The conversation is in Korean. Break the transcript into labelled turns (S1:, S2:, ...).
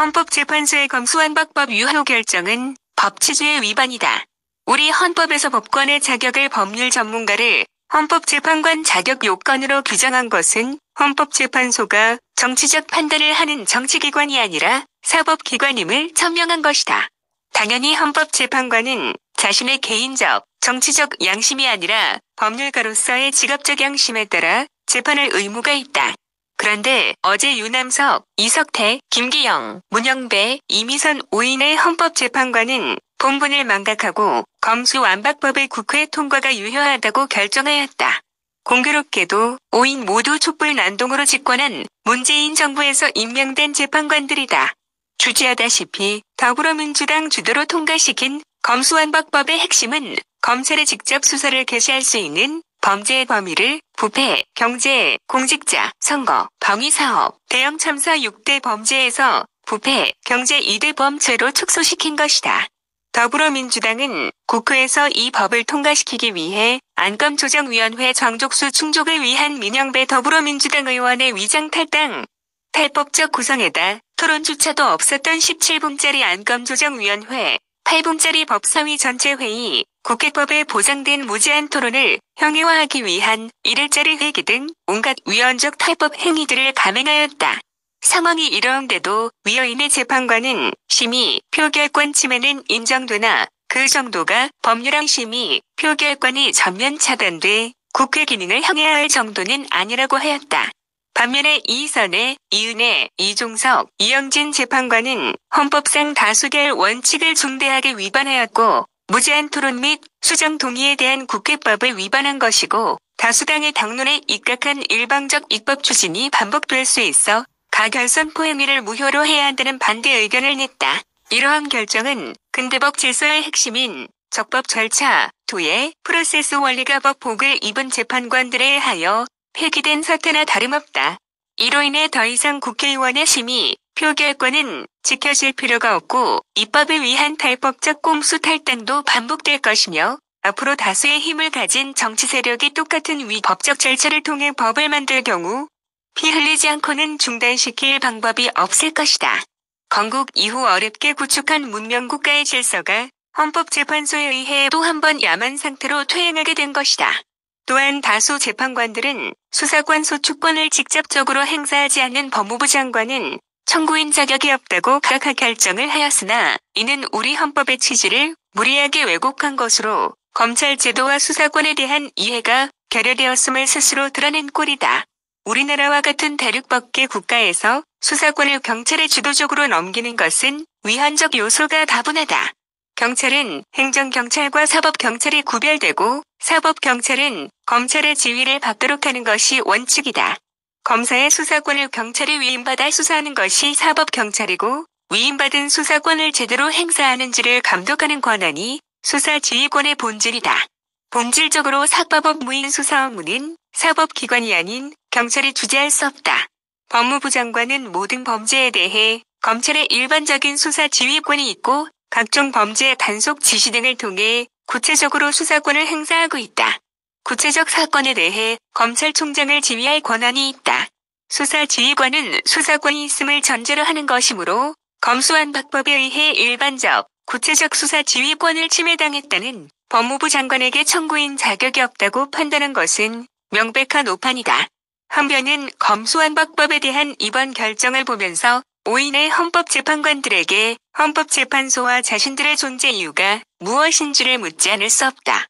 S1: 헌법재판소의 검수완박법 유효 결정은 법치주의 위반이다. 우리 헌법에서 법관의 자격을 법률 전문가를 헌법재판관 자격 요건으로 규정한 것은 헌법재판소가 정치적 판단을 하는 정치기관이 아니라 사법기관임을 천명한 것이다. 당연히 헌법재판관은 자신의 개인적, 정치적 양심이 아니라 법률가로서의 직업적 양심에 따라 재판할 의무가 있다. 그런데 어제 유남석, 이석태, 김기영, 문영배, 이미선 5인의 헌법재판관은 본분을 망각하고 검수완박법의 국회 통과가 유효하다고 결정하였다. 공교롭게도 5인 모두 촛불 난동으로 집권한 문재인 정부에서 임명된 재판관들이다. 주지하다시피 더불어민주당 주도로 통과시킨 검수완박법의 핵심은 검찰에 직접 수사를 개시할 수 있는 범죄의 범위를 부패, 경제, 공직자, 선거, 방위사업, 대형 참사 6대 범죄에서 부패, 경제 2대 범죄로 축소시킨 것이다. 더불어민주당은 국회에서 이 법을 통과시키기 위해 안검조정위원회 정족수 충족을 위한 민영배 더불어민주당 의원의 위장 탈당, 탈법적 구성에다 토론조차도 없었던 17분짜리 안검조정위원회, 8분짜리 법사위 전체 회의, 국회법에 보장된 무제한 토론을 형해화하기 위한 1일짜리 회기 등 온갖 위헌적 탈법 행위들을 감행하였다. 상황이 이러한데도 위헌인의 재판관은 심의, 표결권 침해는 인정되나 그 정도가 법률안 심의, 표결권이 전면 차단돼 국회 기능을 형해할 정도는 아니라고 하였다. 반면에 이선혜, 이은혜, 이종석, 이영진 재판관은 헌법상 다수결 원칙을 중대하게 위반하였고 무제한 토론 및 수정 동의에 대한 국회법을 위반한 것이고 다수당의 당론에 입각한 일방적 입법 추진이 반복될 수 있어 가결선 포행위를 무효로 해야 한다는 반대 의견을 냈다. 이러한 결정은 근대법 질서의 핵심인 적법 절차, 도의 프로세스 원리가 법복을 입은 재판관들에 의하여 폐기된 사태나 다름없다. 이로 인해 더 이상 국회의원의 심의, 표결권은 지켜질 필요가 없고 입법을 위한 탈법적 꼼수 탈당도 반복될 것이며 앞으로 다수의 힘을 가진 정치 세력이 똑같은 위법적 절차를 통해 법을 만들 경우 피 흘리지 않고는 중단시킬 방법이 없을 것이다. 건국 이후 어렵게 구축한 문명국가의 질서가 헌법재판소에 의해 또 한 번 야만 상태로 퇴행하게 된 것이다. 또한 다수 재판관들은 수사권 소추권을 직접적으로 행사하지 않는 법무부 장관은 청구인 자격이 없다고 각하 결정을 하였으나 이는 우리 헌법의 취지를 무리하게 왜곡한 것으로 검찰 제도와 수사권에 대한 이해가 결여되었음을 스스로 드러낸 꼴이다. 우리나라와 같은 대륙법계 국가에서 수사권을 경찰에 주도적으로 넘기는 것은 위헌적 요소가 다분하다. 경찰은 행정경찰과 사법경찰이 구별되고 사법경찰은 검찰의 지휘를 받도록 하는 것이 원칙이다. 검사의 수사권을 경찰이 위임받아 수사하는 것이 사법경찰이고 위임받은 수사권을 제대로 행사하는지를 감독하는 권한이 수사지휘권의 본질이다. 본질적으로 사법업 무인 수사 업무는 사법기관이 아닌 경찰이 주재할 수 없다. 법무부 장관은 모든 범죄에 대해 검찰의 일반적인 수사 지휘권이 있고 각종 범죄 단속 지시 등을 통해 구체적으로 수사권을 행사하고 있다. 구체적 사건에 대해 검찰총장을 지휘할 권한이 있다. 수사 지휘권은 수사권이 있음을 전제로 하는 것이므로 검수완박법에 의해 일반적, 구체적 수사 지휘권을 침해당했다는 법무부 장관에게 청구인 자격이 없다고 판단한 것은 명백한 오판이다. 한편은 검수완박법에 대한 이번 결정을 보면서 5인의 헌법재판관들에게 헌법재판소와 자신들의 존재 이유가 무엇인지를 묻지 않을 수 없다.